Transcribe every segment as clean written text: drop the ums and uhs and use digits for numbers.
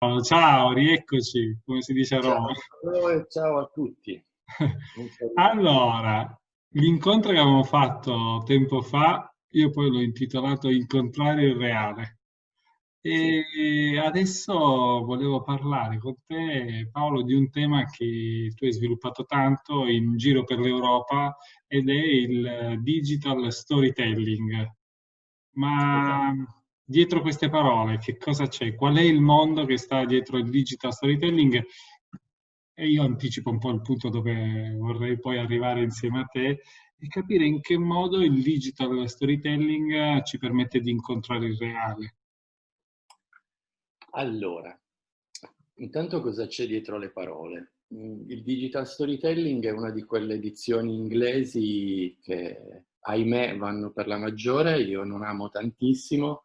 Oh, ciao, rieccoci, come si dice a Roma. Ciao, ciao a tutti. Un saluto. Allora, l'incontro che avevamo fatto tempo fa, io poi l'ho intitolato Incontrare il reale. Sì. E adesso volevo parlare con te, Paolo, di un tema che tu hai sviluppato tanto in giro per l'Europa ed è il digital storytelling. Esatto. Ma dietro queste parole, che cosa c'è? Qual è il mondo che sta dietro il digital storytelling? E io anticipo un po' il punto dove vorrei poi arrivare insieme a te e capire in che modo il digital storytelling ci permette di incontrare il reale. Allora, intanto cosa c'è dietro le parole? Il digital storytelling è una di quelle edizioni inglesi che, ahimè, vanno per la maggiore, io non amo tantissimo.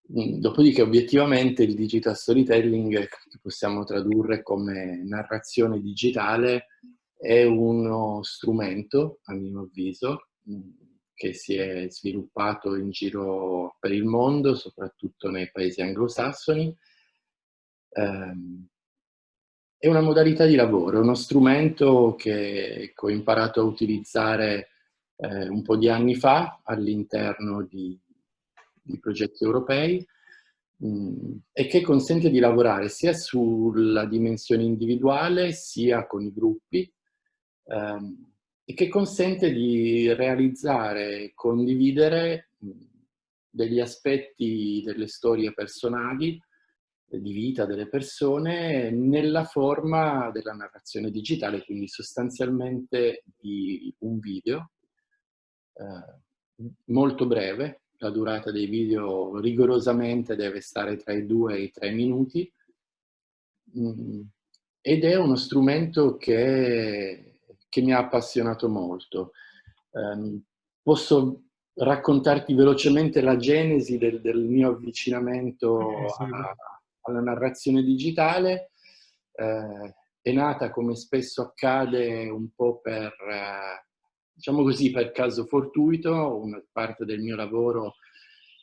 Dopodiché, obiettivamente, il digital storytelling, che possiamo tradurre come narrazione digitale, è uno strumento, a mio avviso, che si è sviluppato in giro per il mondo, soprattutto nei paesi anglosassoni. Ehm, è una modalità di lavoro, è uno strumento che ho imparato a utilizzare un po' di anni fa all'interno di progetti europei, e che consente di lavorare sia sulla dimensione individuale sia con i gruppi, e che consente di realizzare e condividere degli aspetti delle storie personali, di vita delle persone nella forma della narrazione digitale, quindi sostanzialmente di un video molto breve. La durata dei video rigorosamente deve stare tra i 2 e i 3 minuti. Mm, Ed è uno strumento che mi ha appassionato molto. Posso raccontarti velocemente la genesi del mio avvicinamento Sì, alla narrazione digitale. È nata, come spesso accade, un po' diciamo così, per caso fortuito. Una parte del mio lavoro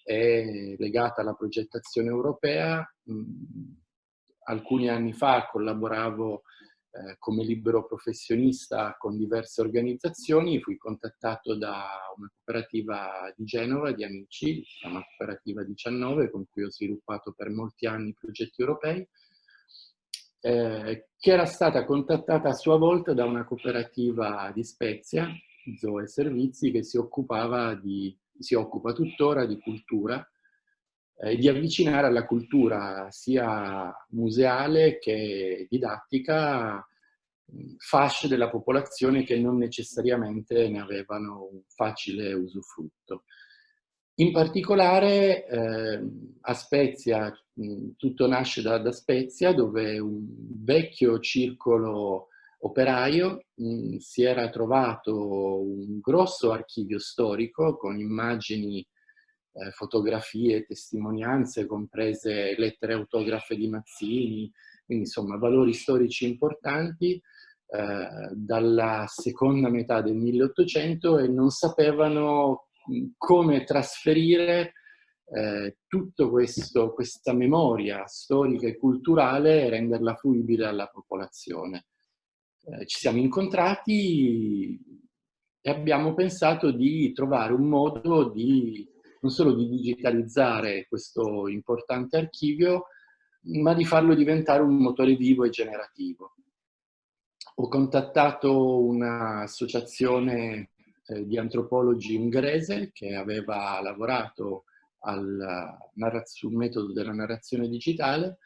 è legata alla progettazione europea. Alcuni anni fa collaboravo come libero professionista con diverse organizzazioni, fui contattato da una cooperativa di Genova di amici, si chiama Cooperativa 19, con cui ho sviluppato per molti anni progetti europei, che era stata contattata a sua volta da una cooperativa di Spezia, Zoe Servizi, che si occupa tuttora di cultura, e di avvicinare alla cultura sia museale che didattica fasce della popolazione che non necessariamente ne avevano un facile usufrutto. In particolare a Spezia, tutto nasce da Spezia, dove un vecchio circolo operaio si era trovato un grosso archivio storico con immagini, fotografie, testimonianze, comprese lettere autografe di Mazzini, quindi insomma valori storici importanti dalla seconda metà del 1800, e non sapevano come trasferire tutta questa memoria storica e culturale e renderla fruibile alla popolazione. Ci siamo incontrati e abbiamo pensato di trovare un modo non solo di digitalizzare questo importante archivio, ma di farlo diventare un motore vivo e generativo. Ho contattato un'associazione di antropologi ungherese che aveva lavorato sul metodo della narrazione digitale,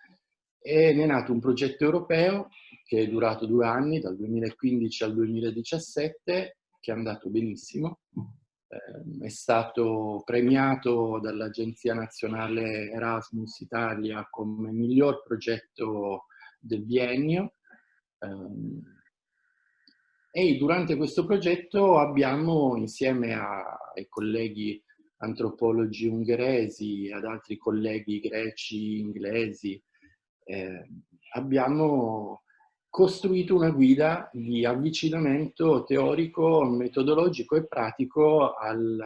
e ne è nato un progetto europeo che è durato 2 anni, dal 2015 al 2017, che è andato benissimo. È stato premiato dall'Agenzia Nazionale Erasmus Italia come miglior progetto del biennio. E durante questo progetto abbiamo, insieme ai colleghi antropologi ungheresi e ad altri colleghi greci, inglesi, eh, abbiamo costruito una guida di avvicinamento teorico, metodologico e pratico al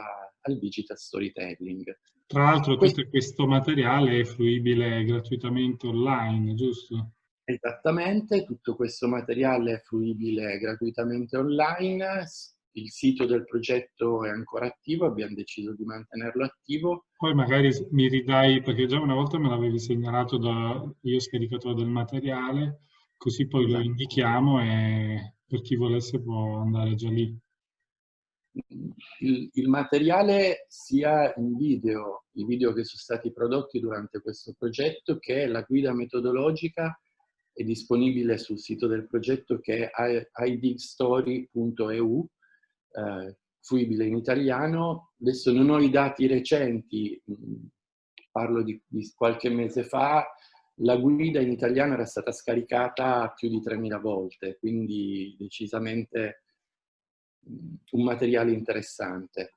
digital storytelling. Tra l'altro Questo, tutto questo materiale è fruibile gratuitamente online, giusto? esattamente, tutto questo materiale è fruibile gratuitamente online. Il sito del progetto è ancora attivo, abbiamo deciso di mantenerlo attivo. Poi magari mi ridai, perché già una volta me l'avevi segnalato da io scaricatore del materiale, così poi lo Esatto. indichiamo e per chi volesse può andare già lì. Il materiale sia in video, i video che sono stati prodotti durante questo progetto, che la guida metodologica è disponibile sul sito del progetto che è idigstory.eu, fruibile in italiano. Adesso non ho i dati recenti, parlo di qualche mese fa, la guida in italiano era stata scaricata più di 3.000 volte, quindi decisamente un materiale interessante.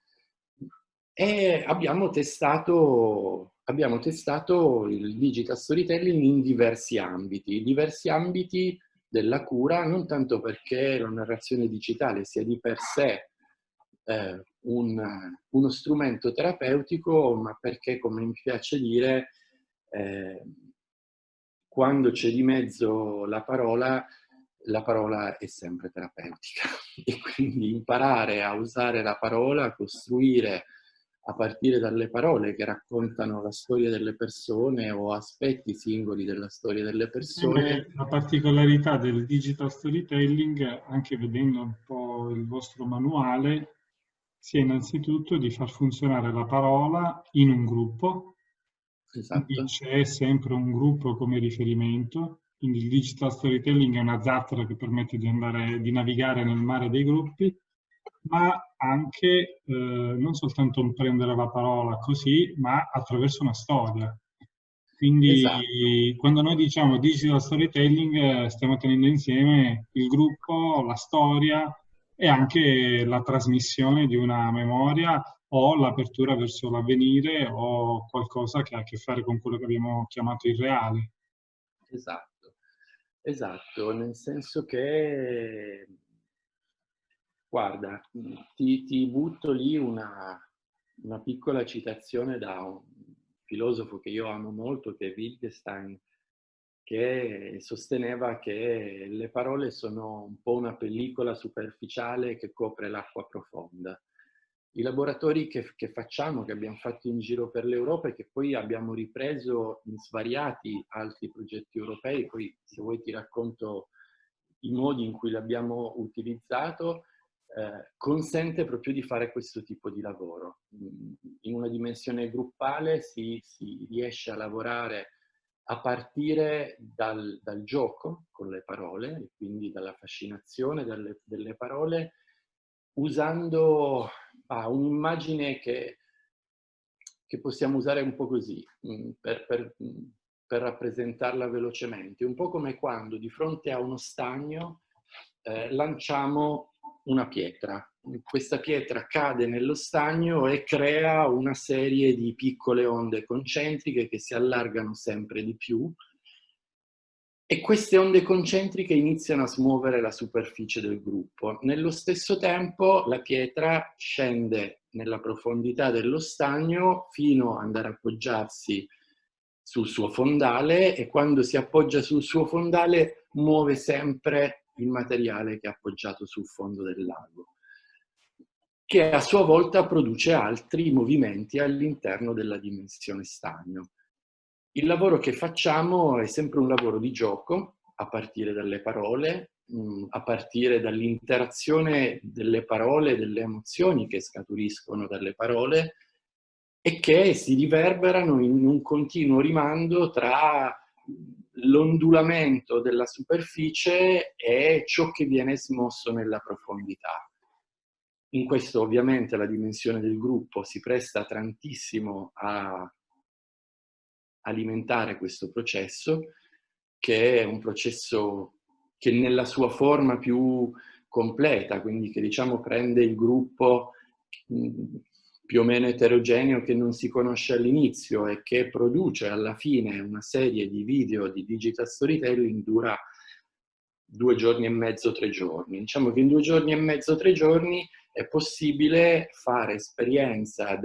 E abbiamo testato il digital storytelling in diversi ambiti della cura, non tanto perché la narrazione digitale sia di per sé uno strumento terapeutico, ma perché, come mi piace dire, eh, quando c'è di mezzo la parola è sempre terapeutica. E quindi imparare a usare la parola, a costruire a partire dalle parole che raccontano la storia delle persone o aspetti singoli della storia delle persone. La particolarità del digital storytelling, anche vedendo un po' il vostro manuale, sia innanzitutto di far funzionare la parola in un gruppo, quindi Esatto, c'è sempre un gruppo come riferimento, quindi il digital storytelling è una zattera che permette di andare, di navigare nel mare dei gruppi, ma anche non soltanto prendere la parola così, ma attraverso una storia. esatto, Quindi quando noi diciamo digital storytelling, stiamo tenendo insieme il gruppo, la storia e anche la trasmissione di una memoria o l'apertura verso l'avvenire o qualcosa che ha a che fare con quello che abbiamo chiamato il reale. esatto, esatto, nel senso che, guarda, ti butto lì una piccola citazione da un filosofo che io amo molto, che è Wittgenstein, che sosteneva che le parole sono un po' una pellicola superficiale che copre l'acqua profonda. I laboratori che facciamo, che abbiamo fatto in giro per l'Europa e che poi abbiamo ripreso in svariati altri progetti europei, poi se vuoi ti racconto i modi in cui l'abbiamo utilizzato, consente proprio di fare questo tipo di lavoro. In una dimensione gruppale si riesce a lavorare a partire dal gioco con le parole, e quindi dalla fascinazione delle parole, usando un'immagine che possiamo usare un po' così, per rappresentarla velocemente. Un po' come quando di fronte a uno stagno lanciamo una pietra. Questa pietra cade nello stagno e crea una serie di piccole onde concentriche che si allargano sempre di più, e queste onde concentriche iniziano a smuovere la superficie del gruppo. Nello stesso tempo la pietra scende nella profondità dello stagno fino ad andare a appoggiarsi sul suo fondale, e quando si appoggia sul suo fondale muove sempre il materiale che è appoggiato sul fondo del lago, che a sua volta produce altri movimenti all'interno della dimensione stagno. Il lavoro che facciamo è sempre un lavoro di gioco, a partire dalle parole, a partire dall'interazione delle parole, delle emozioni che scaturiscono dalle parole e che si riverberano in un continuo rimando tra l'ondulamento della superficie e ciò che viene smosso nella profondità. In questo ovviamente la dimensione del gruppo si presta tantissimo a alimentare questo processo, che è un processo che nella sua forma più completa, quindi che diciamo prende il gruppo più o meno eterogeneo che non si conosce all'inizio e che produce alla fine una serie di video di digital storytelling, dura 2 giorni e mezzo, 3 giorni. Diciamo che in 2 giorni e mezzo, 3 giorni è possibile fare esperienza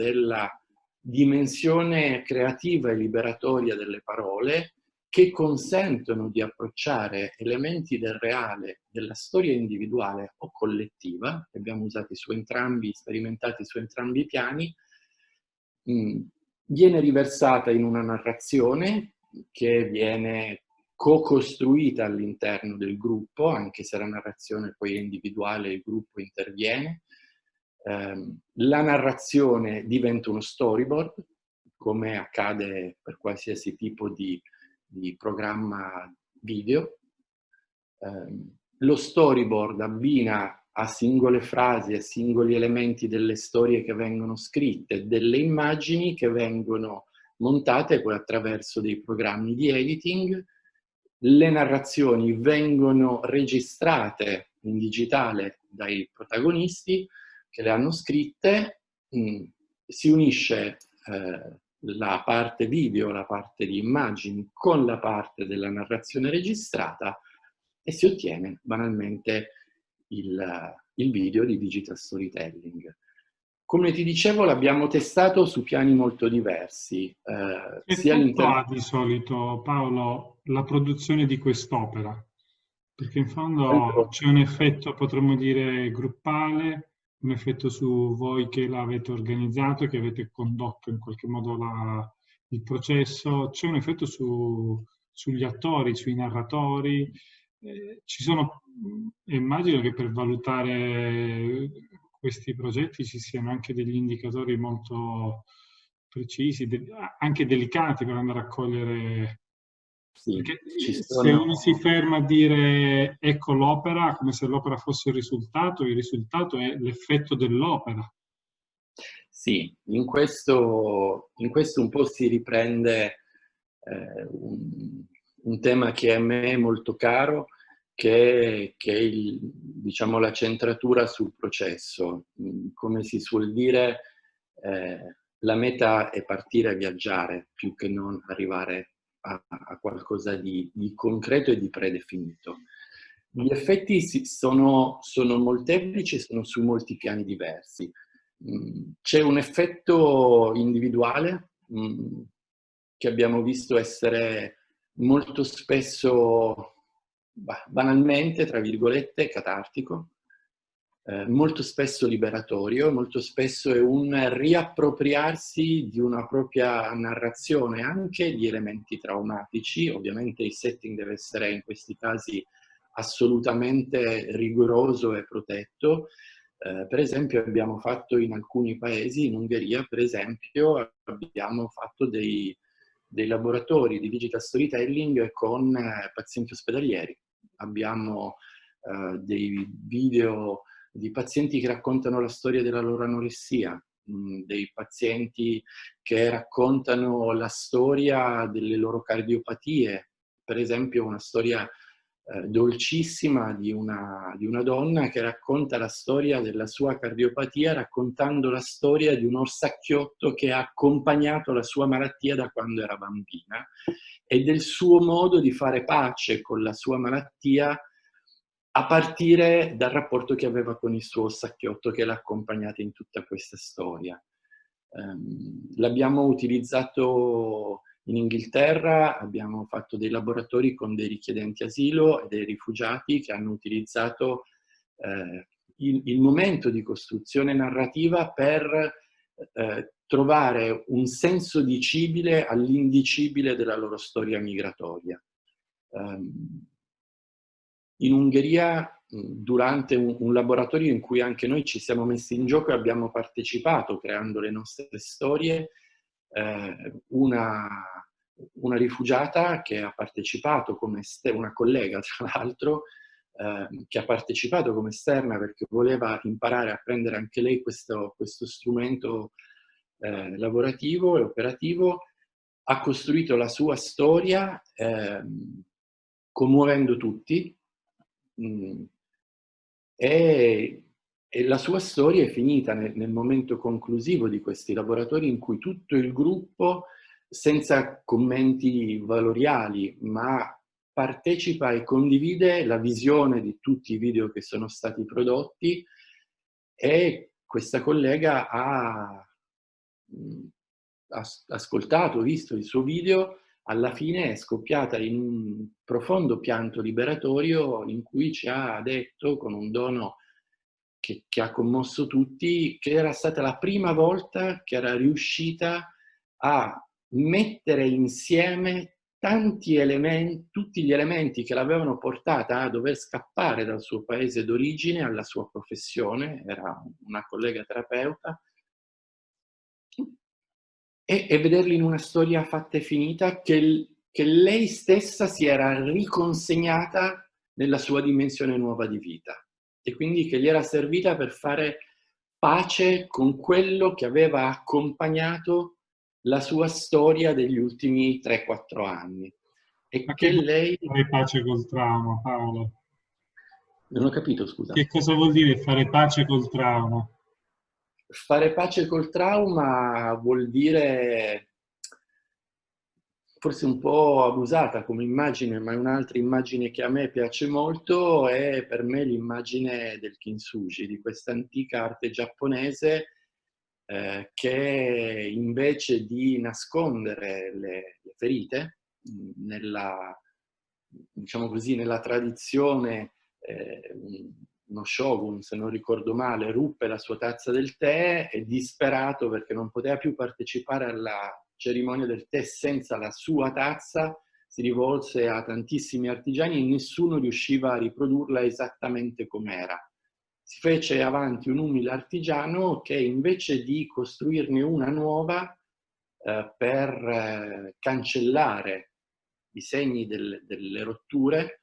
dimensione creativa e liberatoria delle parole che consentono di approcciare elementi del reale, della storia individuale o collettiva, che abbiamo usati su entrambi, sperimentati su entrambi i piani, viene riversata in una narrazione che viene co-costruita all'interno del gruppo, anche se la narrazione poi è individuale e il gruppo interviene. La narrazione diventa uno storyboard, come accade per qualsiasi tipo di programma video. Lo storyboard abbina a singole frasi, a singoli elementi delle storie che vengono scritte, delle immagini che vengono montate poi attraverso dei programmi di editing. Le narrazioni vengono registrate in digitale dai protagonisti che le hanno scritte, si unisce la parte video, la parte di immagini con la parte della narrazione registrata e si ottiene banalmente il video di digital storytelling. Come ti dicevo, l'abbiamo testato su piani molto diversi. Che Sia effetto all'interno... ha di solito, Paolo, la produzione di quest'opera? Perché in fondo c'è un effetto, potremmo dire, gruppale, un effetto su voi che l'avete organizzato, che avete condotto in qualche modo il processo, c'è un effetto sugli attori, sui narratori. Ci sono, immagino che per valutare questi progetti ci siano anche degli indicatori molto precisi, anche delicati per andare a cogliere. Sì, Perché ci se sono... uno si ferma a dire ecco l'opera, come se l'opera fosse il risultato è l'effetto dell'opera. Sì, in questo un po' si riprende un tema che a me è molto caro, che è diciamo, la centratura sul processo. Come si suol dire, la meta è partire a viaggiare più che non arrivare a qualcosa di concreto e di predefinito. Gli effetti sono molteplici e sono su molti piani diversi. C'è un effetto individuale che abbiamo visto essere molto spesso, banalmente, tra virgolette, catartico, molto spesso liberatorio, molto spesso è un riappropriarsi di una propria narrazione, anche di elementi traumatici. Ovviamente il setting deve essere in questi casi assolutamente rigoroso e protetto. Per esempio abbiamo fatto in alcuni paesi, in Ungheria per esempio, abbiamo fatto dei laboratori di digital storytelling con pazienti ospedalieri. Abbiamo dei video di pazienti che raccontano la storia della loro anoressia, dei pazienti che raccontano la storia delle loro cardiopatie. Per esempio una storia dolcissima di una donna che racconta la storia della sua cardiopatia, raccontando la storia di un orsacchiotto che ha accompagnato la sua malattia da quando era bambina e del suo modo di fare pace con la sua malattia a partire dal rapporto che aveva con il suo orsacchiotto che l'ha accompagnata in tutta questa storia. L'abbiamo utilizzato in Inghilterra, abbiamo fatto dei laboratori con dei richiedenti asilo e dei rifugiati che hanno utilizzato il momento di costruzione narrativa per trovare un senso dicibile all'indicibile della loro storia migratoria. In Ungheria, durante un laboratorio in cui anche noi ci siamo messi in gioco e abbiamo partecipato creando le nostre storie, una rifugiata che ha partecipato come una collega tra l'altro, che ha partecipato come esterna perché voleva imparare a prendere anche lei questo strumento lavorativo e operativo, ha costruito la sua storia commuovendo tutti e la sua storia è finita nel momento conclusivo di questi laboratori in cui tutto il gruppo, senza commenti valoriali, ma partecipa e condivide la visione di tutti i video che sono stati prodotti e questa collega ha ascoltato, visto il suo video, alla fine è scoppiata in un profondo pianto liberatorio in cui ci ha detto, con un dono che ha commosso tutti, che era stata la prima volta che era riuscita a mettere insieme tanti elementi, tutti gli elementi che l'avevano portata a dover scappare dal suo paese d'origine alla sua professione, era una collega terapeuta, e vederli in una storia fatta e finita che lei stessa si era riconsegnata nella sua dimensione nuova di vita e quindi che gli era servita per fare pace con quello che aveva accompagnato la sua storia degli ultimi 3-4 anni e Ma che che vuol lei... dire fare pace col trauma, Paolo? Non ho capito, scusa. Che cosa vuol dire fare pace col trauma? Fare pace col trauma vuol dire, forse un po' abusata come immagine, ma è un'altra immagine che a me piace molto, è per me l'immagine del kintsugi, di questa antica arte giapponese che invece di nascondere le ferite nella, diciamo così, nella tradizione, uno shogun, se non ricordo male, ruppe la sua tazza del tè e disperato perché non poteva più partecipare alla cerimonia del tè senza la sua tazza, si rivolse a tantissimi artigiani e nessuno riusciva a riprodurla esattamente com'era. Si fece avanti un umile artigiano che invece di costruirne una nuova per cancellare i segni delle rotture,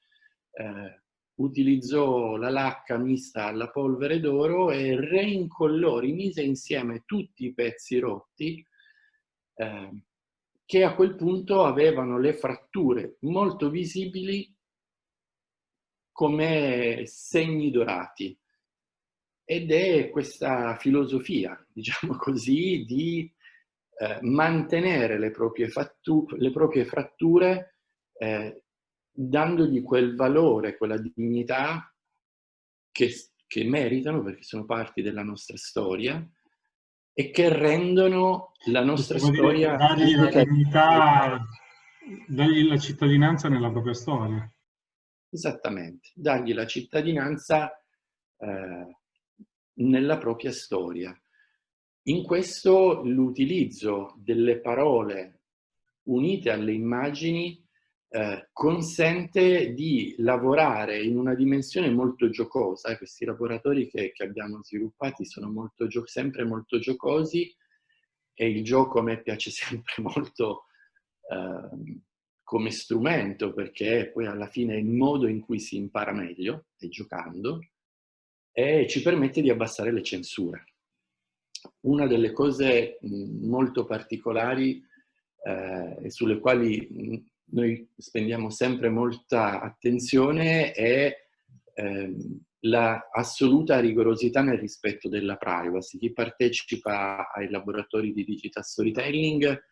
utilizzò la lacca mista alla polvere d'oro e reincollò, rimise insieme tutti i pezzi rotti che a quel punto avevano le fratture molto visibili come segni dorati. Ed è questa filosofia, diciamo così, di mantenere le proprie fratture dandogli quel valore, quella dignità che meritano perché sono parti della nostra storia e che rendono la nostra Vuol dire storia dargli la unica. dignità, dargli la cittadinanza nella propria storia. Esattamente, dargli la cittadinanza nella propria storia. In questo l'utilizzo delle parole unite alle immagini consente di lavorare in una dimensione molto giocosa. Questi laboratori che abbiamo sviluppati sono sempre molto giocosi e il gioco a me piace sempre molto come strumento perché poi alla fine è il modo in cui si impara meglio, è giocando, e ci permette di abbassare le censure. Una delle cose molto particolari e sulle quali noi spendiamo sempre molta attenzione è la assoluta rigorosità nel rispetto della privacy. Chi partecipa ai laboratori di digital storytelling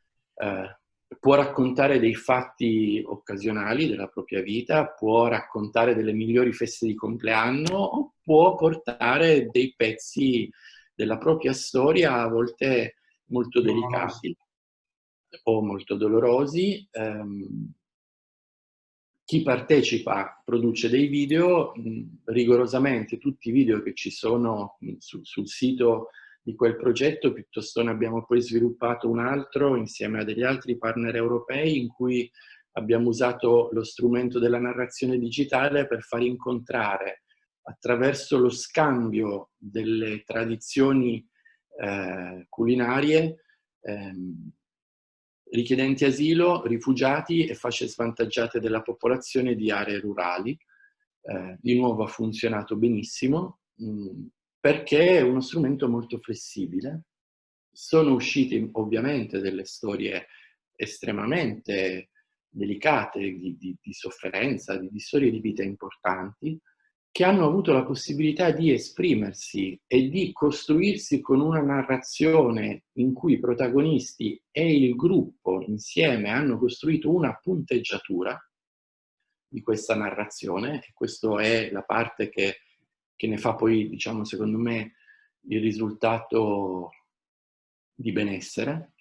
può raccontare dei fatti occasionali della propria vita, può raccontare delle migliori feste di compleanno o può portare dei pezzi della propria storia, a volte molto delicati o molto dolorosi. Chi partecipa produce dei video, rigorosamente tutti i video che ci sono sul sito di quel progetto, piuttosto ne abbiamo poi sviluppato un altro insieme a degli altri partner europei in cui abbiamo usato lo strumento della narrazione digitale per far incontrare attraverso lo scambio delle tradizioni culinarie richiedenti asilo, rifugiati e fasce svantaggiate della popolazione di aree rurali. Di nuovo ha funzionato benissimo perché è uno strumento molto flessibile. Sono uscite ovviamente delle storie estremamente delicate, di sofferenza, di storie di vita importanti, che hanno avuto la possibilità di esprimersi e di costruirsi con una narrazione in cui i protagonisti e il gruppo insieme hanno costruito una punteggiatura di questa narrazione, e questa è la parte che ne fa poi, diciamo, secondo me, il risultato di benessere.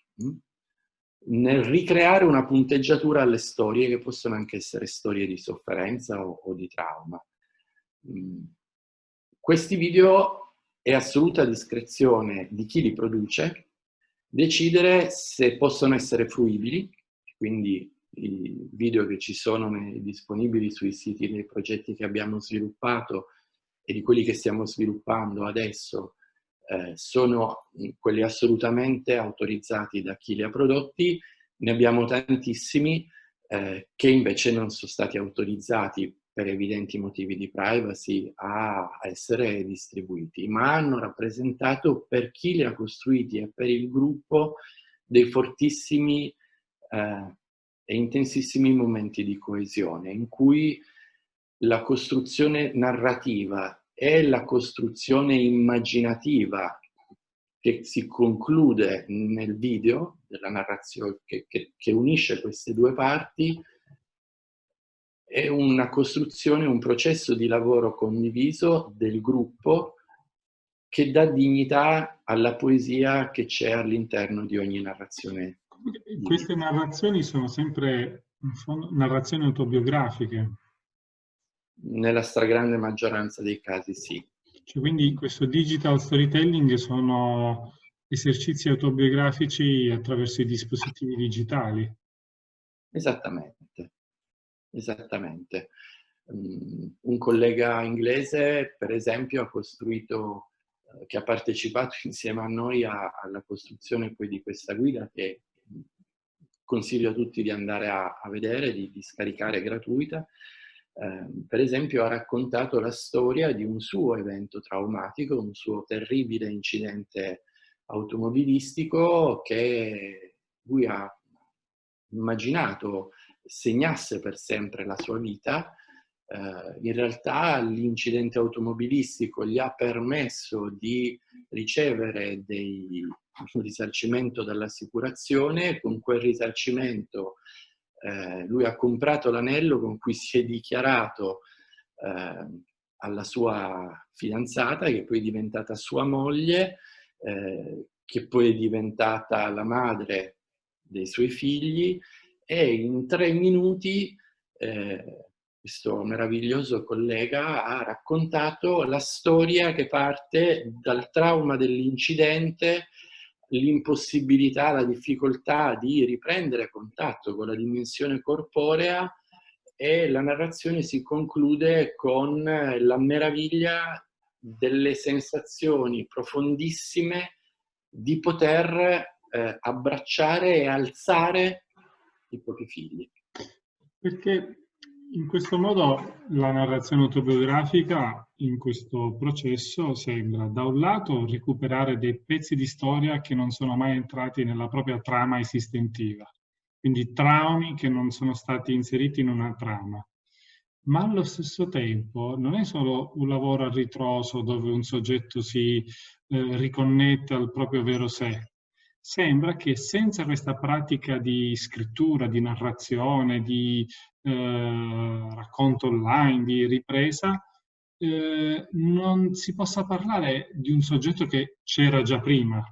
nel ricreare una punteggiatura alle storie, che possono anche essere storie di sofferenza o di trauma. Questi video è assoluta discrezione di chi li produce decidere se possono essere fruibili, quindi i video che ci sono disponibili sui siti dei progetti che abbiamo sviluppato e di quelli che stiamo sviluppando adesso sono quelli assolutamente autorizzati da chi li ha prodotti. Ne abbiamo tantissimi che invece non sono stati autorizzati per evidenti motivi di privacy a essere distribuiti, ma hanno rappresentato per chi li ha costruiti e per il gruppo dei fortissimi e intensissimi momenti di coesione, in cui la costruzione narrativa e la costruzione immaginativa che si conclude nel video, della narrazione che unisce queste due parti, è una costruzione, un processo di lavoro condiviso del gruppo che dà dignità alla poesia che c'è all'interno di ogni narrazione. Queste narrazioni sono sempre in fondo, narrazioni autobiografiche. Nella stragrande maggioranza dei casi sì. Cioè, quindi questo digital storytelling sono esercizi autobiografici attraverso i dispositivi digitali. Esattamente, esattamente. Un collega inglese, per esempio, ha costruito, che ha partecipato insieme a noi alla costruzione poi di questa guida, che consiglio a tutti di andare a vedere, di scaricare gratuita. Per esempio ha raccontato la storia di un suo evento traumatico, un suo terribile incidente automobilistico che lui ha immaginato segnasse per sempre la sua vita. In realtà l'incidente automobilistico gli ha permesso di ricevere un risarcimento dall'assicurazione. Con quel risarcimento lui ha comprato l'anello con cui si è dichiarato alla sua fidanzata, che poi è diventata sua moglie, che poi è diventata la madre dei suoi figli, e in 3 minuti questo meraviglioso collega ha raccontato la storia che parte dal trauma dell'incidente, l'impossibilità, la difficoltà di riprendere contatto con la dimensione corporea, e la narrazione si conclude con la meraviglia delle sensazioni profondissime di poter abbracciare e alzare i propri figli. Perché in questo modo la narrazione autobiografica in questo processo sembra da un lato recuperare dei pezzi di storia che non sono mai entrati nella propria trama esistentiva, quindi traumi che non sono stati inseriti in una trama, ma allo stesso tempo non è solo un lavoro a ritroso dove un soggetto si riconnette al proprio vero sé. Sembra che senza questa pratica di scrittura, di narrazione, di racconto online, di ripresa, non si possa parlare di un soggetto che c'era già prima,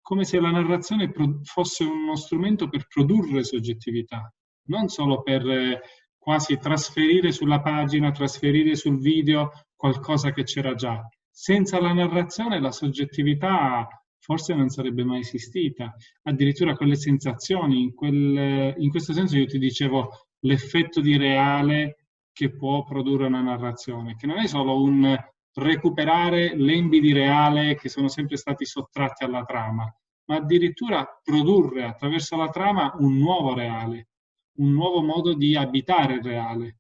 come se la narrazione fosse uno strumento per produrre soggettività, non solo per quasi trasferire sulla pagina, trasferire sul video qualcosa che c'era già. Senza la narrazione la soggettività forse non sarebbe mai esistita, addirittura quelle sensazioni, in questo senso io ti dicevo l'effetto di reale che può produrre una narrazione, che non è solo un recuperare lembi di reale che sono sempre stati sottratti alla trama, ma addirittura produrre attraverso la trama un nuovo reale, un nuovo modo di abitare il reale.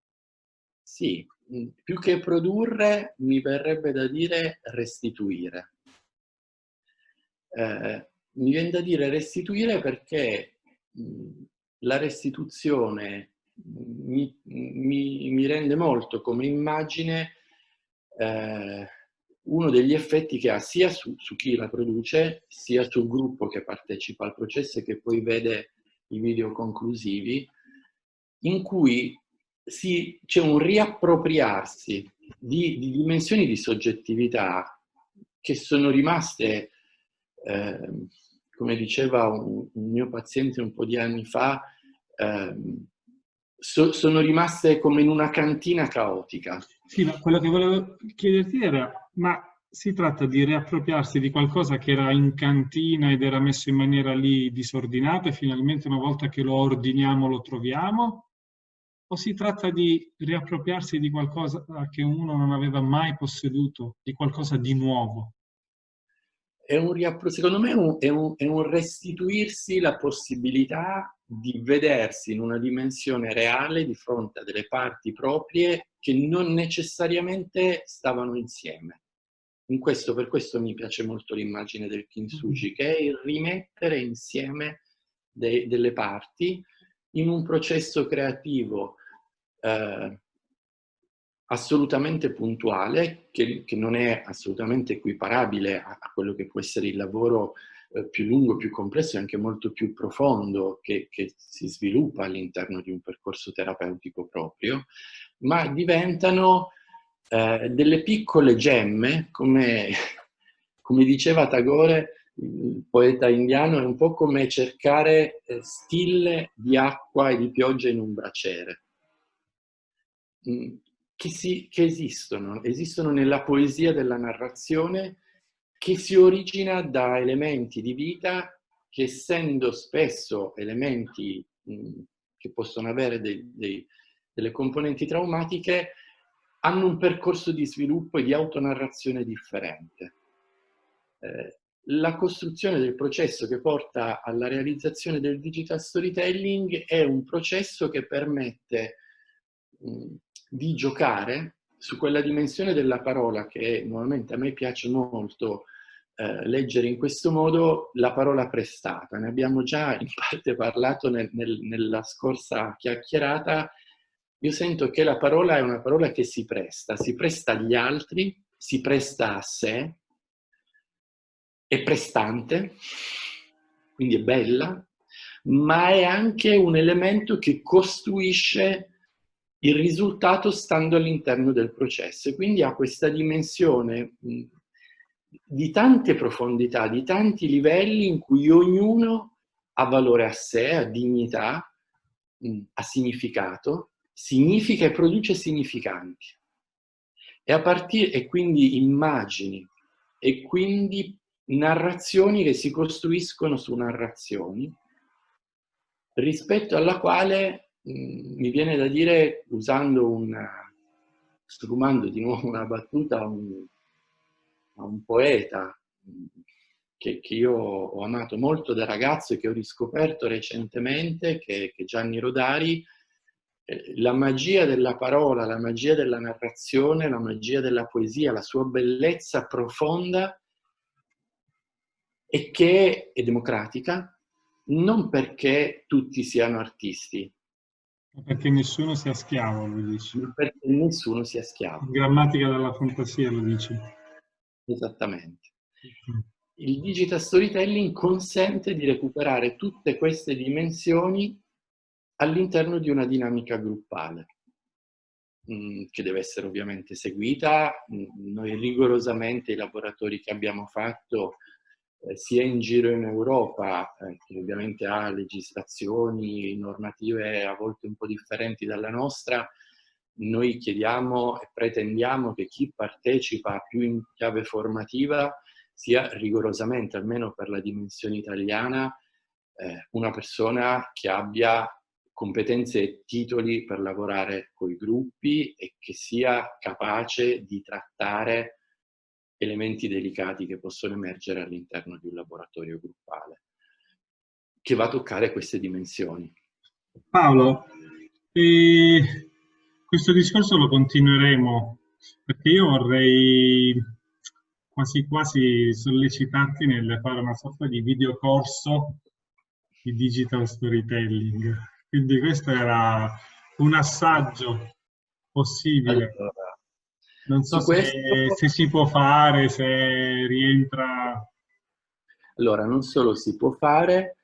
Sì, più che produrre mi verrebbe da dire restituire. Mi viene da dire restituire perché la restituzione mi rende molto come immagine uno degli effetti che ha sia su chi la produce, sia sul gruppo che partecipa al processo e che poi vede i video conclusivi, in cui c'è un riappropriarsi di dimensioni di soggettività che sono rimaste come diceva un mio paziente un po' di anni fa, sono rimaste come in una cantina caotica. Sì, ma quello che volevo chiederti era, ma si tratta di riappropriarsi di qualcosa che era in cantina ed era messo in maniera lì disordinata e finalmente una volta che lo ordiniamo lo troviamo? O si tratta di riappropriarsi di qualcosa che uno non aveva mai posseduto, di qualcosa di nuovo? Secondo me è un restituirsi la possibilità di vedersi in una dimensione reale di fronte a delle parti proprie che non necessariamente stavano insieme. Per questo mi piace molto l'immagine del kintsugi, che è il rimettere insieme delle parti in un processo creativo assolutamente puntuale, che non è assolutamente equiparabile a quello che può essere il lavoro più lungo, più complesso e anche molto più profondo che si sviluppa all'interno di un percorso terapeutico proprio, ma diventano delle piccole gemme, come diceva Tagore, il poeta indiano, è un po' come cercare stille di acqua e di pioggia in un braciere. Che esistono nella poesia della narrazione, che si origina da elementi di vita che, essendo spesso elementi che possono avere delle componenti traumatiche, hanno un percorso di sviluppo e di autonarrazione differente. La costruzione del processo che porta alla realizzazione del digital storytelling è un processo che permette di giocare su quella dimensione della parola che nuovamente a me piace molto leggere in questo modo, la parola prestata. Ne abbiamo già in parte parlato nella scorsa chiacchierata. Io sento che la parola è una parola che si presta agli altri, si presta a sé, è prestante, quindi è bella, ma è anche un elemento che costruisce il risultato stando all'interno del processo, e quindi ha questa dimensione di tante profondità, di tanti livelli in cui ognuno ha valore a sé, ha dignità, ha significato, significa e produce significanti. E quindi immagini, e quindi narrazioni che si costruiscono su narrazioni, rispetto alla quale mi viene da dire, strumando di nuovo una battuta a un poeta che io ho amato molto da ragazzo e che ho riscoperto recentemente, che è Gianni Rodari, la magia della parola, la magia della narrazione, la magia della poesia, la sua bellezza profonda e che è democratica, non perché tutti siano artisti, Perché nessuno sia schiavo, lo dici. non perché nessuno sia schiavo. In grammatica della fantasia lo dici. Esattamente. Il digital storytelling consente di recuperare tutte queste dimensioni all'interno di una dinamica gruppale, che deve essere ovviamente seguita. Noi rigorosamente i laboratori che abbiamo fatto, sia in giro in Europa, che ovviamente ha legislazioni normative a volte un po' differenti dalla nostra, noi chiediamo e pretendiamo che chi partecipa più in chiave formativa sia rigorosamente, almeno per la dimensione italiana, una persona che abbia competenze e titoli per lavorare con i gruppi e che sia capace di trattare elementi delicati che possono emergere all'interno di un laboratorio gruppale, che va a toccare queste dimensioni. Paolo, questo discorso lo continueremo perché io vorrei quasi quasi sollecitarti nel fare una sorta di videocorso di digital storytelling. Quindi questo era un assaggio possibile. Allora, Non so su questo, se si può fare, se rientra. allora, non solo si può fare,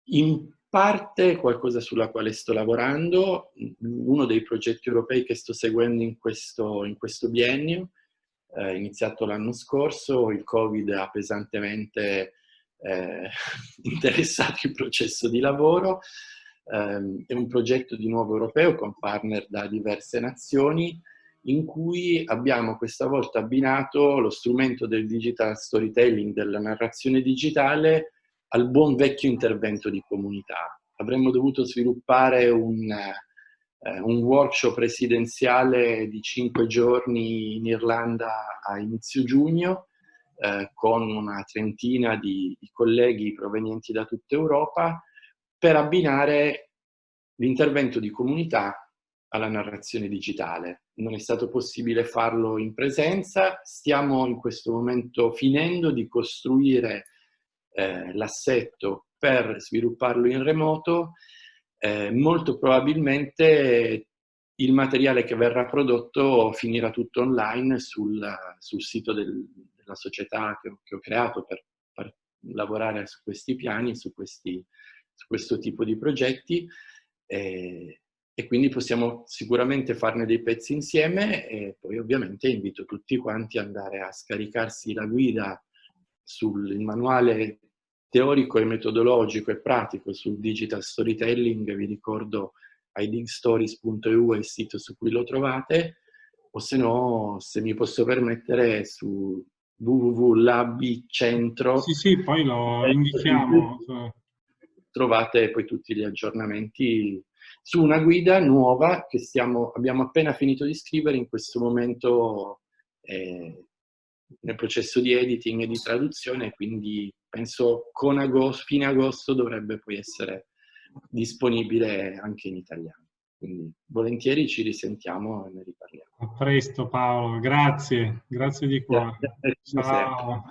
in parte qualcosa sulla quale sto lavorando, uno dei progetti europei che sto seguendo in questo biennio iniziato l'anno scorso. Il Covid ha pesantemente interessato il processo di lavoro. È un progetto di nuovo europeo con partner da diverse nazioni, in cui abbiamo questa volta abbinato lo strumento del digital storytelling, della narrazione digitale, al buon vecchio intervento di comunità. Avremmo dovuto sviluppare un workshop residenziale di 5 giorni in Irlanda a inizio giugno, con una trentina di colleghi provenienti da tutta Europa, per abbinare l'intervento di comunità alla narrazione digitale. Non è stato possibile farlo in presenza, stiamo in questo momento finendo di costruire l'assetto per svilupparlo in remoto. Molto probabilmente il materiale che verrà prodotto finirà tutto online sul sito della società che ho creato per lavorare su questi piani, su questo tipo di progetti. E quindi possiamo sicuramente farne dei pezzi insieme, e poi ovviamente invito tutti quanti ad andare a scaricarsi la guida sul manuale teorico e metodologico e pratico sul digital storytelling. Vi ricordo idigstories.eu è il sito su cui lo trovate, o se no, se mi posso permettere, su www.labicentro. Sì, poi lo indichiamo. Trovate poi tutti gli aggiornamenti su una guida nuova che abbiamo appena finito di scrivere, in questo momento nel processo di editing e di traduzione, quindi penso fine agosto dovrebbe poi essere disponibile anche in italiano. Quindi volentieri ci risentiamo e ne riparliamo. A presto Paolo, grazie di cuore. Grazie,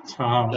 Ciao.